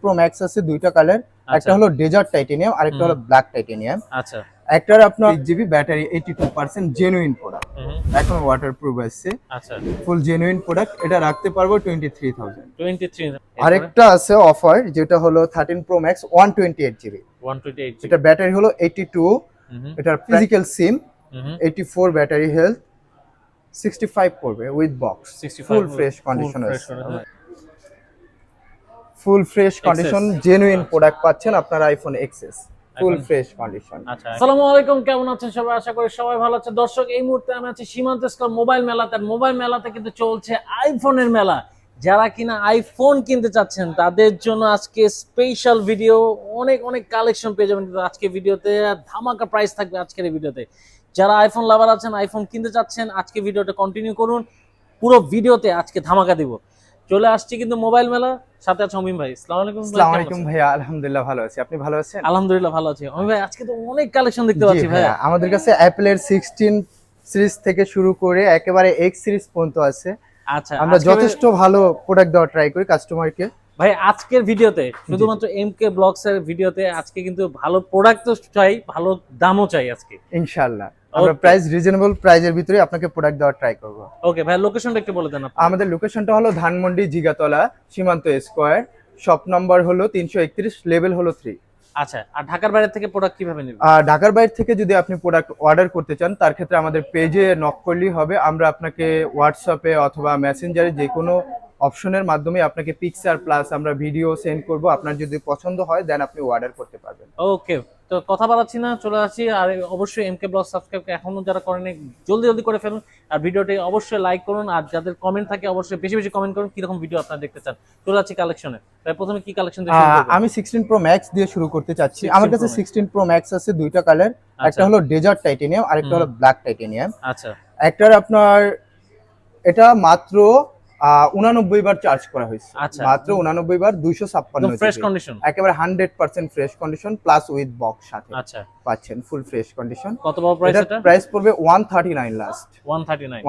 Pro max আছে দুইটা colour, একটা হলো ডেজার্ট টাইটেনিয়াম আর একটা হলো ব্ল্যাক টাইটেনিয়াম। আচ্ছা, একটার আপনার 6 জিবি ব্যাটারি, 82% জেনুইন প্রোডাক্ট, এখন ওয়াটারপ্রুফ আছে, আচ্ছা, ফুল জেনুইন প্রোডাক্ট। এটা রাখতে পারবো 23,000। 23 আরেকটা আছে অফার, যেটা হলো 13 প্রো ম্যাক্স 128 জিবি, 128 এটা ব্যাটারি হলো 82, এটার ফিজিক্যাল সিম 84, ব্যাটারি হেলথ 65 পড়বে with box, full fresh condition আছে, full fresh condition genuine product পাচ্ছেন আপনার iPhone XS, full fresh condition. আচ্ছা, আসসালামু আলাইকুম, কেমন আছেন সবাই? আশা করি সবাই ভালো আছেন। দর্শক, এই মুহূর্তে আমি আছি সীমান্ত স্কয়ার মোবাইল মেলাতে। মোবাইল মেলাতে কিন্তু চলছে আইফোনের মেলা। যারা কিনা আইফোন কিনতে চাচ্ছেন তাদের জন্য আজকে স্পেশাল ভিডিও, অনেক অনেক কালেকশন পেয়ে যাবেন কিন্তু আজকে ভিডিওতে। ধামাকা প্রাইস থাকবে আজকের এই ভিডিওতে। যারা আইফোন লাভার আছেন, আইফোন কিনতে চাচ্ছেন, আজকে ভিডিওটা কন্টিনিউ করুন। পুরো ভিডিওতে আজকে ধামাকা দিব। চলে আসছি কিন্তু মোবাইল মেলা, সাথে আছে অমিন ভাই। আসসালামু আলাইকুম। আসসালামু আলাইকুম ভাইয়া, আলহামদুলিল্লাহ ভালো আছি, আপনি ভালো আছেন? আলহামদুলিল্লাহ ভালো আছি। অমিন ভাই, আজকে তো অনেক কালেকশন দেখতে পাচ্ছি ভাইয়া। আমাদের কাছে অ্যাপলের 16 সিরিজ থেকে শুরু করে একেবারে এক্স সিরিজ পর্যন্ত আছে। আচ্ছা, আমরা যথেষ্ট ভালো প্রোডাক্ট দেওয়ার ট্রাই করি কাস্টমারকে। ভাই আজকের ভিডিওতে শুধুমাত্র এমকে ব্লগস এর ভিডিওতে আজকে কিন্তু ভালো প্রোডাক্ট তো চাই, ভালো দামও চাই আজকে ইনশাআল্লাহ আমরা প্রাইস রিজনেবল প্রাইজের ভিতরে আপনাকে প্রোডাক্ট দেওয়ার ট্রাই করব। ওকে ভাই, লোকেশনটা একটু বলে দেন আপনি। আমাদের লোকেশনটা হলো ধানমন্ডি জিগাতলা সীমান্ত স্কয়ার, শপ নাম্বার হলো 331, লেভেল হলো 3। আচ্ছা, আর ঢাকার বাইরে থেকে প্রোডাক্ট কিভাবে নেবেন? ঢাকার বাইরে থেকে যদি আপনি প্রোডাক্ট অর্ডার করতে চান, তার ক্ষেত্রে আমাদের পেজে নক করলেই হবে। আমরা আপনাকে হোয়াটসঅ্যাপে অথবা মেসেঞ্জারে যে কোনো অপশনের মাধ্যমে আপনাকে পিকচার প্লাস আমরা ভিডিও সেন্ড করব। আপনার যদি পছন্দ হয় দেন আপনি অর্ডার করতে পারবেন। ওকে, তো কথা বাড়াচ্ছি না, চলে আসি। আর অবশ্যই এমকে ব্লগ সাবস্ক্রাইব এখনো যারা করেনি জলদি জলদি করে ফেলুন, আর ভিডিওটি অবশ্যই লাইক করুন, আর যাদের কমেন্ট থাকে অবশ্যই বেশি বেশি কমেন্ট করুন কিরকম ভিডিও আপনারা দেখতে চান। চলে যাচ্ছি কালেকশনে। তাই প্রথমে কি কালেকশন দিয়ে শুরু করব? আমি 16 প্রো ম্যাক্স দিয়ে শুরু করতে চাচ্ছি। আমার কাছে 16 প্রো ম্যাক্স আছে দুইটা কালার, একটা হলো ডেজার্ট টাইটেনিয়াম আর একটা হলো ব্ল্যাক টাইটেনিয়াম। আচ্ছা, একটার আপনার এটা মাত্র 89 বার চার্জ করা হয়েছে, মাত্র 89 বার, 256 ফ্রেশ কন্ডিশন, একেবারে 100% fresh condition plus with box সাথে আচ্ছা পাচ্ছেন, ফুল ফ্রেশ কন্ডিশন। কত পাবো প্রাইস? এটা প্রাইস পড়বে 139 লাস্ট,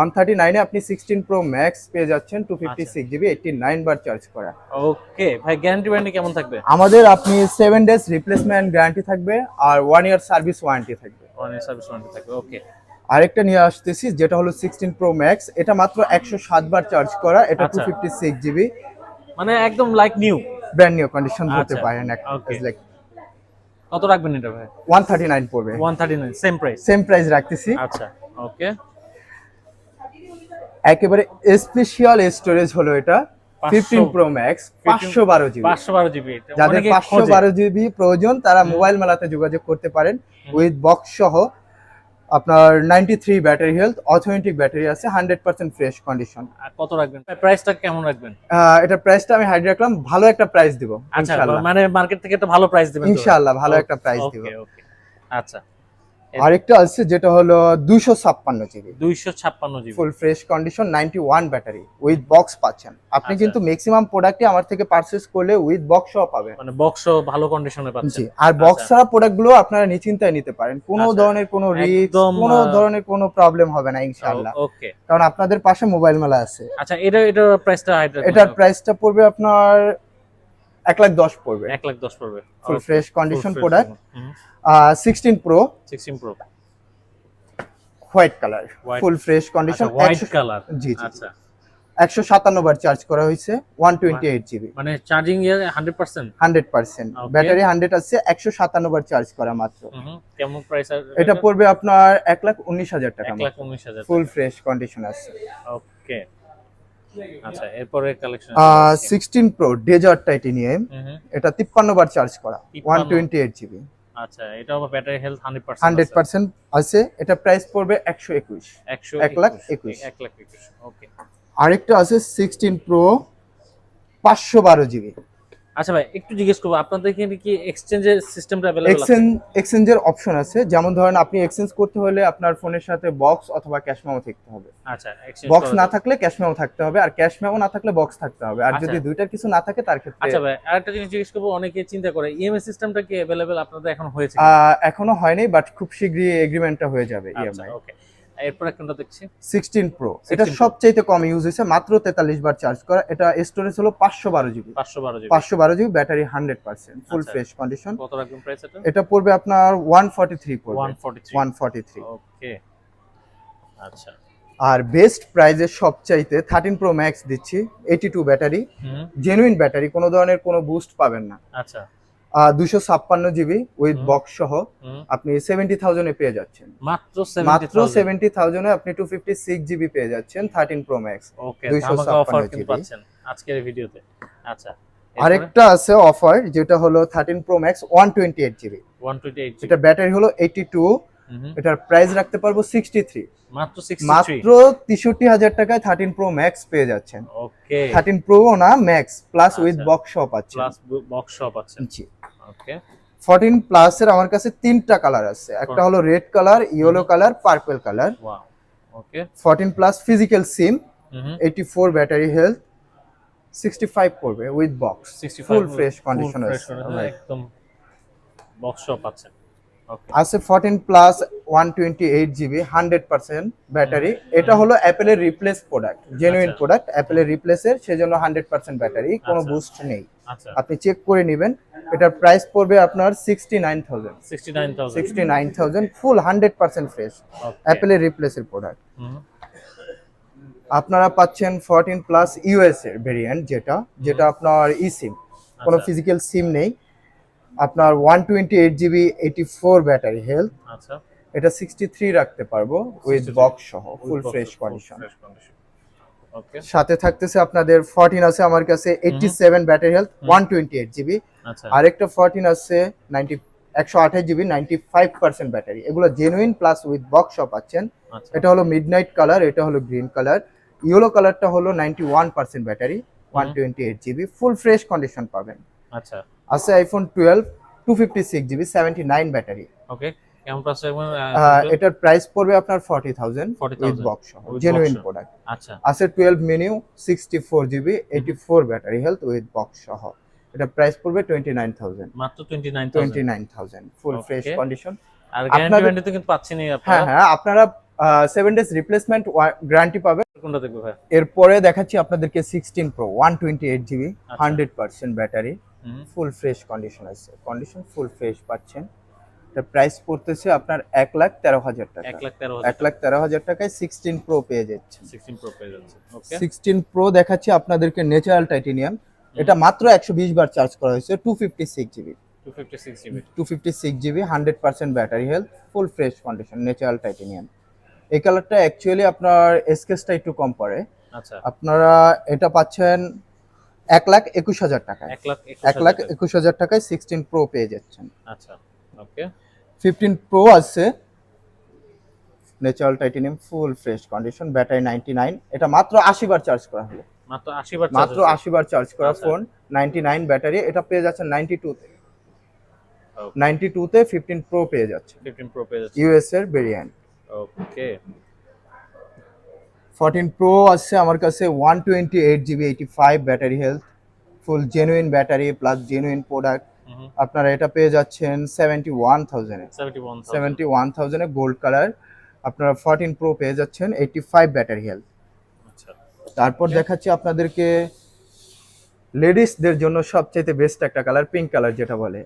139 এ আপনি 16 প্রো ম্যাক্স পেয়ে যাচ্ছেন 256 জিবি 89 বার চার্জ করা। ওকে ভাই, গ্যারান্টি ওয়ারেন্টি কেমন থাকবে? আমাদের আপনি 7 ডেজ রিপ্লেসমেন্ট গ্যারান্টি থাকবে আর 1 ইয়ার সার্ভিস ওয়ারেন্টি থাকবে। 1 ইয়ার সার্ভিস ওয়ারেন্টি থাকবে। ওকে, আরেকটা নিয়ে আসতেছি যেটা হলো 16 প্রো ম্যাক্স, এটা মাত্র 107 বার চার্জ করা, এটা 256 জিবি, মানে একদম like new, brand new condition বলতে পারেন। কত রাখবেন এটা ভাই? 139 পড়বে। 139 সেম প্রাইস রাখতেছি। আচ্ছা, ওকে। একেবারে স্পেশাল স্টোরেজ হলো এটা 15 প্রো ম্যাক্স 512 জিবি। 512 জিবি, যাদের 512 জিবি প্রয়োজন তারা মোবাইল মেলাতে যোগাযোগ করতে পারেন। উইথ বক্স সহ আপনার 93 ব্যাটারি হেলথ, অথেন্টিক ব্যাটারি আছে, 100% ফ্রেশ কন্ডিশন। আর কত রাখবেন? প্রাইসটা কেমন রাখবেন? এটা প্রাইসটা আমি হাইড রাখলাম, ভালো একটা প্রাইস দিব ইনশাআল্লাহ। মানে মার্কেট থেকে একটা ভালো প্রাইস দিবেন ইনশাআল্লাহ, ভালো একটা প্রাইস দিব। ওকে, আচ্ছা। আরেকটা আছে যেটা হলো 256 GB, 256 GB, full fresh condition, 91 battery with box পাচ্ছেন। আপনি কিন্তু ম্যাক্সিমাম প্রোডাক্টই আমার থেকে পারচেজ করলে উইথ বক্স সহ পাবেন, মানে বক্সও ভালো কন্ডিশনে পাচ্ছেন। জি, আর বক্স ছাড়া প্রোডাক্টগুলো আপনারা নিশ্চিন্তায় নিতে পারেন, কোনো ধরনের কোনো রিস্ক, কোনো ধরনের কোনো প্রবলেম হবে না ইনশাআল্লাহ। ওকে, কারণ আপনাদের পাশে মোবাইল মেলা আছে। আচ্ছা, এটার প্রাইসটা এটার প্রাইসটা পড়বে আপনার 1,10,000 পড়বে। 1,10,000 পড়বে, full fresh condition product. 16 pro white colour, full fresh condition, white colour, জি জি। আচ্ছা, 157 বার চার্জ করা হয়েছে, 128 জিবি, মানে চার্জিং 100%, 100% ব্যাটারি 100 আছে, 157 বার চার্জ করা মাত্র। কেমন প্রাইস? এটা পড়বে আপনার 1,19,000 টাকা, 1,19,000, ফুল ফ্রেশ কন্ডিশন আছে। ওকে, আচ্ছা, এরপরে কালেকশন 16 প্রো ডেজার্ট টাইটেনিয়াম, এটা 53 বার চার্জ করা, 128 জিবি। আচ্ছা, এটা হবে ব্যাটারি হেলথ 100% আছে। এটা প্রাইস পড়বে 121, 1,21,000। ওকে, আরেকটা আছে 16 প্রো 512 জিবি। আচ্ছা ভাই, একটু জিজ্ঞেস করব, আপনাদের এখানে কি এক্সচেঞ্জের সিস্টেমটা अवेलेबल আছে? এক্সচেঞ্জের অপশন আছে, যেমন ধরেন আপনি এক্সচেঞ্জ করতে হলে আপনার ফোনের সাথে বক্স অথবা ক্যাশ মেমো থাকতে হবে। আচ্ছা, বক্স না থাকলে ক্যাশ মেমো থাকতে হবে, আর ক্যাশ মেমো না থাকলে বক্স থাকতে হবে। আর যদি দুইটার কিছু না থাকে তার ক্ষেত্রে। আচ্ছা ভাই, আরেকটা জিনিস জিজ্ঞেস করব, অনেকে চিন্তা করে ইএমআই সিস্টেমটা কি अवेलेबल আপনাদের এখন হয়েছে? এখনো হয়নি, বাট খুব শীঘ্রই এগ্রিমেন্টটা হয়ে যাবে ইএমআই। ওকে, এরপর কোনটা দেখছি? 16 প্রো, 16 এটা Pro। সবচাইতে কম ইউজ হয়েছে, মাত্র 43 বার চার্জ করা। এটা স্টোরেজ হলো 512 জিবি, 512 জিবি। 512 জিবি, ব্যাটারি 100%, ফুল আচ্ছা। Fresh condition. কত রাখবেন প্রাইস এটা? এটা পড়বে আপনার 143 পড়বে, 143। 143। ওকে, আচ্ছা। আর বেস্ট প্রাইজে সবচাইতে 13 প্রো ম্যাক্স দিচ্ছি, 82 ব্যাটারি, হুম, জেনুইন ব্যাটারি, কোনো ধরনের কোনো বুস্ট পাবেন না। আচ্ছা। 256 জিবি উইথ হুম। বক্স সহ হুম, আপনি 70,000 এ পেয়ে যাচ্ছেন। মাত্র মাত্র 70,000। 70,000 এ আপনি 256 জিবি পেয়ে যাচ্ছেন 13 প্রো ম্যাক্স, ওকে, ধামাকা অফার 256 কিন্তু জিবি। পাচ্ছেন আজকের এই ভিডিওতে। আচ্ছা, এরপরে? আরেকটা আছে অফার, যেটা হলো 13 প্রো ম্যাক্স 128 জিবি, 128 জিবি। এটা ব্যাটারি হলো 82, হুম, এটার প্রাইস রাখতে পারবো 63। মাত্র 63। মাত্র 63,000 টাকায় 13 প্রো ম্যাক্স পেয়ে যাচ্ছেন। ওকে, 13 প্রো না ম্যাক্স প্লাস উইথ আচ্ছা। বক্স সহ পাচ্ছেন। প্লাস বক্স সহ পাচ্ছেন। জি। ওকে, 14 প্লাস এর আমার কাছে তিনটা কালার আছে, একটা হলো red colour, yellow colour, purple colour. Wow. Okay, 14 plus physical SIM, hmm, 84 battery health, 65 পড়বে with box, 65 full fresh condition fresh আছে। একদম বক্স সহ পাচ্ছেন। ওকে, আছে 14 প্লাস 128 জিবি 100% ব্যাটারি, এটা হলো অ্যাপেলের রিপ্লেস প্রোডাক্ট, জেনুইন আচ্ছা। প্রোডাক্ট, অ্যাপেলের রিপ্লেসের, সেজন্য 100% ব্যাটারি, কোনো আচ্ছা। বুস্ট নেই। আচ্ছা, আপনি চেক করে নেবেন। এটার প্রাইস পড়বে আপনার 69,000, 69,000। 69,000 ফুল 100% ফ্রেশ, ওকে, অ্যাপেলের রিপ্লেসের প্রোডাক্ট। হুম, আপনারা পাচ্ছেন 14 প্লাস ইউএস এর ভেরিয়েন্ট, যেটা আপনার ই সিম, কোনো আচ্ছা। ফিজিক্যাল সিম নেই। আপনার 128 জিবি 84 ব্যাটারি হেলথ, আচ্ছা, এটা 63 রাখতে পারবো উইথ 63 বক্স সহ, With full box, fresh full condition. fresh condition। ওকে, সাথে থাকতেছে আপনাদের 14 আছে আমার কাছে 87 ব্যাটারি হেলথ, 128 জিবি। আচ্ছা। আরেকটা 14 আছে 128 জিবি 95% ব্যাটারি, এগুলো জেনুইন প্লাস উইথ বক্স সহ পাচ্ছেন। আচ্ছা, এটা হলো মিডনাইট কালার, এটা হলো গ্রিন কালার, ইয়েলো কালারটা হলো 91% ব্যাটারি, 128 জিবি, ফুল ফ্রেশ কন্ডিশন পাবেন। আচ্ছা। আছে আইফোন 12 256 জিবি 79 ব্যাটারি, ওকে, কেমন প্রাইস রাখবেন? এটার প্রাইস পড়বে আপনার 40,000 উইথ 40,000 বক্স সহ, with জেনুইন box সহ। প্রোডাক্ট। আচ্ছা, আছে 12 mini 64 GB 84 battery health with box সহ, এটা প্রাইস পড়বে 29,000, মাত্র 29,000। Full Okay. Fresh condition. আর গ্যারান্টি আপনাদের- ওয়ারেন্টি তো কিন্তু পাচ্ছেনই হ্যাঁ আপনারা। হ্যাঁ, আপনারা 7 ডেজ রিপ্লেসমেন্ট গ্যারান্টি পাবেন। কোনটা দেখবো ভাই? এরপরে দেখাচ্ছি আপনাদেরকে 16 প্রো 128 জিবি আচ্ছা। 100% ব্যাটারি, হুম, ফুল ফ্রেশ কন্ডিশন আছে, কন্ডিশন ফুল ফ্রেশ পাচ্ছেন। এটার প্রাইস পড়তেছে আপনার 1,13,000 টাকা, 1,13,000। 1,13,000 টাকায় 16 প্রো পেয়ে যাচ্ছেন। 16 প্রো পেয়ে যাচ্ছে। ওকে, 16 প্রো দেখাচ্ছি আপনাদেরকে ন্যাচারাল টাইটেনিয়াম, এটা মাত্র 120 বার চার্জ করা হয়েছে, 256 GB, 256 GB. 256 GB 100% battery health, ফুল ফ্রেশ কন্ডিশন, ন্যাচারাল টাইটেনিয়াম। এই কালারটা অ্যাকচুয়ালি আপনার এসকেসটা একটু কম পড়ে। আচ্ছা, আপনারা এটা পাচ্ছেন 1,21,000 টাকায়, 1,21,000 টাকায় 16 প্রো পেয়ে যাচ্ছেন। আচ্ছা, ওকে, 15 প্রো আছে ন্যাচারাল টাইটেনিয়াম, ফুল ফ্রেশ কন্ডিশন, ব্যাটারি 99, এটা মাত্র 80 বার চার্জ করা হলো, মাত্র 80 বার মাত্র 80 বার চার্জ করা আচ্ছা। ফোন, 99 ব্যাটারি, এটা পেয়ে যাচ্ছেন 92 তে, Okay. 92 তে 15 প্রো পেয়ে যাচ্ছে, 15 প্রো পেয়ে যাচ্ছে। ইউএস এর ভেরিয়েন্ট। ওকে, 14 প্রো আছে আমার কাছে 128 GB 85 battery health, full genuine battery plus genuine product. Hmm, আপনারা এটা পেয়ে যাচ্ছেন 71,000 এ, 71,000। 71,000 এ গোল্ড কালার। আপনারা 14 প্রো পেয়ে যাচ্ছেন 85 ব্যাটারি হেলথ। আচ্ছা, তারপর দেখাচ্ছি আপনাদেরকে লেডিসদের জন্য সবচেয়ে বেস্ট একটা কালার, পিঙ্ক কালার যেটা বলে।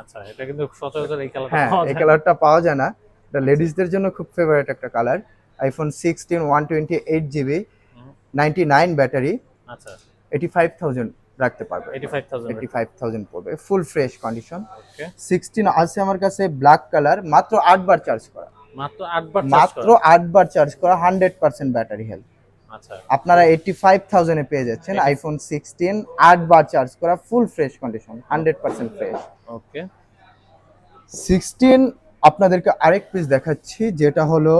আচ্ছা, এটা কিন্তু সচরাচর এই কালারটা হ্যাঁ, পাওয়া এই যায় না। কালারটা পাওয়া যায় না, এটা লেডিসদের জন্য খুব ফেভারিট একটা কালার। আইফোন 16 128 জিবি হুম, 99 ব্যাটারি, আচ্ছা, 85,000 রাখতে পারবে, 85,000। 85,000 পড়বে, ফুল ফ্রেশ কন্ডিশন। ওকে, 16 আছে আমার কাছে ব্ল্যাক কালার, মাত্র 8 বার চার্জ করা, মাত্র 8 বার চার্জ মাত্র করা। 8 বার চার্জ করা, 100% ব্যাটারি হেলথ। আচ্ছা, আপনারা 85,000 এ পেয়ে যাচ্ছেন আইফোন 16 8 বার চার্জ করা, ফুল ফ্রেশ কন্ডিশন, 100% ফ্রেশ। ওকে, 16 আপনাদেরকে আরেক পিস দেখাচ্ছি, যেটা হলো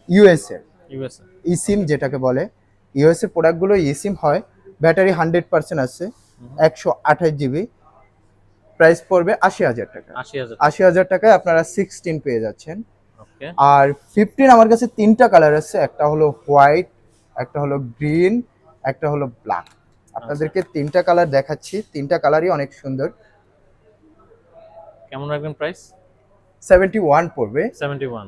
ইউএসএ ইউএস। ই সিম যেটাকে বলে। ইউএসএ প্রোডাক্টগুলো ই সিম হয়, ব্যাটারি 100% আছে, 128 জিবি, প্রাইস পড়বে 80,000 টাকা। 80,000। 80,000 টাকায় আপনারা 16 পেয়ে যাচ্ছেন। ওকে, আর 15 আমার কাছে তিনটা কালার আছে, একটা হলো হোয়াইট, একটা হলো গ্রিন, একটা হলো ব্ল্যাক। আপনাদেরকে তিনটা কালার দেখাচ্ছি, তিনটা কালারই অনেক সুন্দর। কেমন রাখবেন প্রাইস? 71 পড়বে। 71।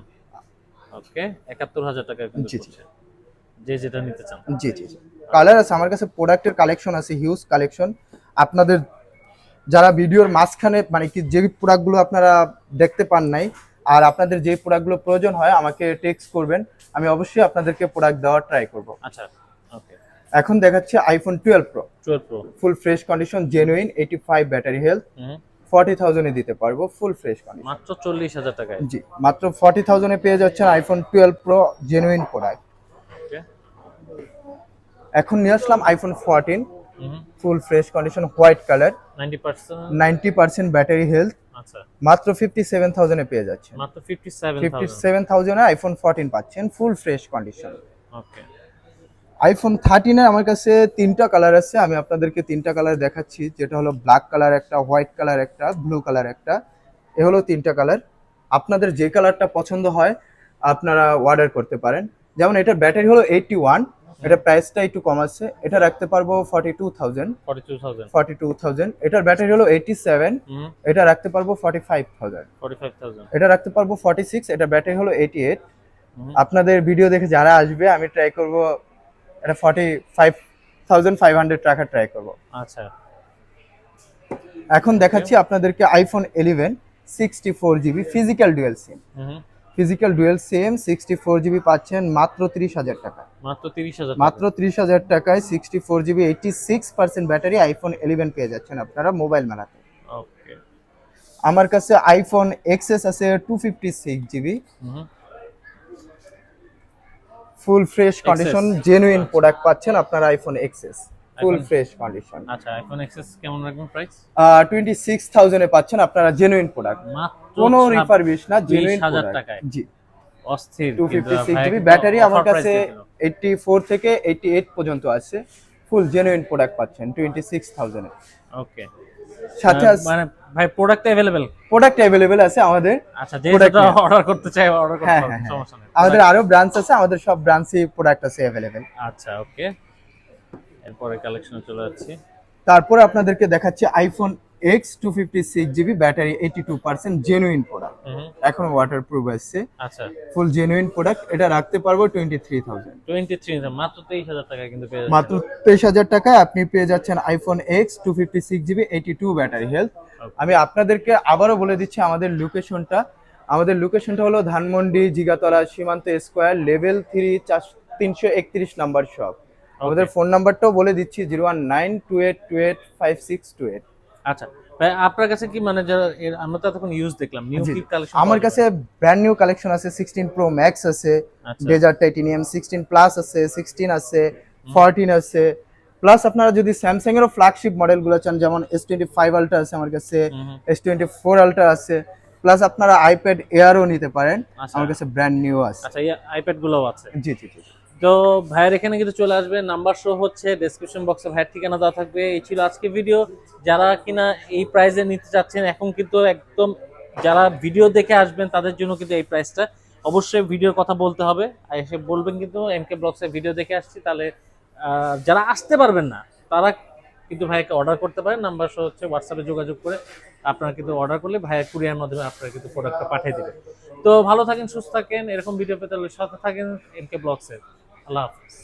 ওকে 71,000 টাকা কিন্তু জি, জি। পড়ছে। যে যেটা নিতে চান। জি জি জি কালার আছে আমার কাছে, প্রোডাক্টের কালেকশন আছে, হিউজ কালেকশন। আপনাদের যারা ভিডিওর মাঝখানে মানে কি যে প্রোডাক্টগুলো আপনারা দেখতে পান নাই, আর আপনাদের যে প্রোডাক্টগুলো প্রয়োজন হয় আমাকে টেক্সট করবেন, আমি অবশ্যই আপনাদেরকে প্রোডাক্ট দেওয়ার ট্রাই করব। আচ্ছা ওকে এখন দেখাচ্ছি আইফোন 12 প্রো, 12 প্রো। ফুল fresh condition, genuine, 85 battery health, 40,000 এ দিতে পারবো, ফুল ফ্রেশ কন্ডিশন। মাত্র 40,000 টাকায়। জি, মাত্র 40,000 এ পেয়ে যাচ্ছেন iPhone 12 pro genuine product. Okay এখন নিয়ে আসলাম iPhone 14, full fresh condition, white colour, 90%। 90% battery health, আচ্ছা মাত্র 57,000 এ পেয়ে যাচ্ছেন। মাত্র 57,000। 57,000 এ আইফোন 14 পাচ্ছেন, ফুল ফ্রেশ কন্ডিশন। ওকে আইফোন 13 এ আমার কাছে তিনটা কালার আছে, আমি আপনাদেরকে তিনটা কালার দেখাচ্ছি, যেটা হলো ব্ল্যাক কালার একটা, হোয়াইট কালার একটা, ব্লু কালার একটা। এ হলো তিনটা কালার। আপনাদের যে কালারটা পছন্দ হয় আপনারা অর্ডার করতে পারেন। যেমন এটার ব্যাটারি হলো 81, এটা প্রাইসটা একটু কম আছে, এটা রাখতে পারবো 42,000। 42,000। এটার ব্যাটারি হলো 87, এটা রাখতে পারবো 45,000। 45,000। এটা রাখতে পারবো 46, এটা ব্যাটারি হলো 88। আপনাদের ভিডিও দেখে যারা আসবে আমি ট্রাই করব এটা 45,500 টাকা ট্রাই করব। আচ্ছা এখন দেখাচ্ছি আপনাদেরকে iPhone 11 64 GB physical dual SIM. Physical dual SIM 64 GB পাচ্ছেন মাত্র 30,000 টাকা। মাত্র 30,000। মাত্র 30,000 টাকায় 64 জিবি 86% ব্যাটারি আইফোন 11 পেয়ে যাচ্ছেন আপনারা মোবাইল মেলাতে। ওকে আমার কাছে আইফোন এক্সএস আছে 256 জিবি, ফুল ফ্রেশ কন্ডিশন, জেনুইন প্রোডাক্ট পাচ্ছেন আপনারা iPhone XS full fresh condition. আচ্ছা আইফোন এক্সএস কেমন রাখবেন প্রাইস? 26,000 এ পাচ্ছেন আপনারা জেনুইন প্রোডাক্ট, মাত্র কোনো রিফারবিশ না, জেনুইন 20,000 প্রোডাক্ট। টাকায়। জি, অস্থির। 256 জিবি ব্যাটারি আমার কাছে 84 থেকে 88 পর্যন্ত আছে, ফুল জেনুইন প্রোডাক্ট পাচ্ছেন 26,000 এ। ওকে সাথে মানে ভাই প্রোডাক্ট अवेलेबल? প্রোডাক্ট अवेलेबल আছে আমাদের। আচ্ছা যে যেটা অর্ডার করতে চাই অর্ডার করতে পারবেন, সমস্যা নেই। আমাদের আরো ব্রাঞ্চ আছে, আমাদের সব ব্রাঞ্চে প্রোডাক্ট আছে अवेलेबल। আচ্ছা ওকে এরপরে কালেকশনে চলে যাচ্ছি। তারপর আপনাদেরকে দেখাচ্ছি iPhone x 256 GB battery 82% genuine product, এখন ওয়াটারপ্রুফ আছে। আচ্ছা ফুল জেনুইন প্রোডাক্ট, এটা রাখতে পারবো 23,000। 23 মাত্র 23,000 টাকায় কিন্তু পেয়ে যাচ্ছেন। মাত্র 23,000 টাকায় আপনি পেয়ে যাচ্ছেন iPhone x 256 GB 82 battery health. আমি আপনাদেরকে আবারও বলে দিচ্ছি আমাদের লোকেশনটা হলো ধানমন্ডি, জিগাতলা, সীমান্ত স্কোয়ার, লেভেল 3, 331 নাম্বার শপ। আমাদের ফোন নাম্বারটাও বলে দিচ্ছি 0192828562 আচ্ছা ভাই আপনার কাছে কি মানে যারা আমরা তো এতক্ষণ ইউজ দেখলাম, নিউ কি কালেকশন? আমার কাছে ব্র্যান্ড নিউ কালেকশন আছে, 16 প্রো ম্যাক্স আছে, ডেজার্ট টাইটেনিয়াম, 16 প্লাস আছে, 16 আছে, 14 আছে, প্লাস আপনারা যদি স্যামসাং এরও ফ্ল্যাগশিপ মডেলগুলো চান যেমন S25 আলট্রা আছে আমার কাছে, S24 আলট্রা আছে, প্লাস আপনারা আইপ্যাড এয়ারও নিতে পারেন, আমার কাছে ব্র্যান্ড নিউ আছে। আচ্ছা এই আইপ্যাড গুলো আছে? জি জি জি। তো ভাইয়ের এখানে কিন্তু চলে আসবে, নাম্বার শো হচ্ছে, ডেসক্রিপশন বক্সে ভাইয়ের ঠিকানা দেওয়া থাকবে। এই ছিল আজকে ভিডিও। যারা কিনা এই প্রাইসে নিতে চাচ্ছেন এখন কিন্তু একদম যারা ভিডিও দেখে আসবেন তাদের জন্য কিন্তু এই প্রাইসটা, অবশ্যই ভিডিওর কথা বলতে হবে, আর এসে বলবেন কিন্তু এমকে ব্লগসে ভিডিও দেখে আসছি। তাহলে যারা আসতে পারবেন না তারা কিন্তু ভাইকে অর্ডার করতে পারেন, নাম্বার শো হচ্ছে, হোয়াটসঅ্যাপে যোগাযোগ করে আপনারা কিন্তু অর্ডার করলে ভাইয়ের কুরিয়ার মাধ্যমে আপনারা কিন্তু প্রোডাক্টটা পাঠিয়ে দেবেন। তো ভালো থাকেন, সুস্থ থাকেন, এরকম ভিডিও পেতে হলে সাথে থাকেন এমকে ব্লগসের। আল্লাহ হাফেজ।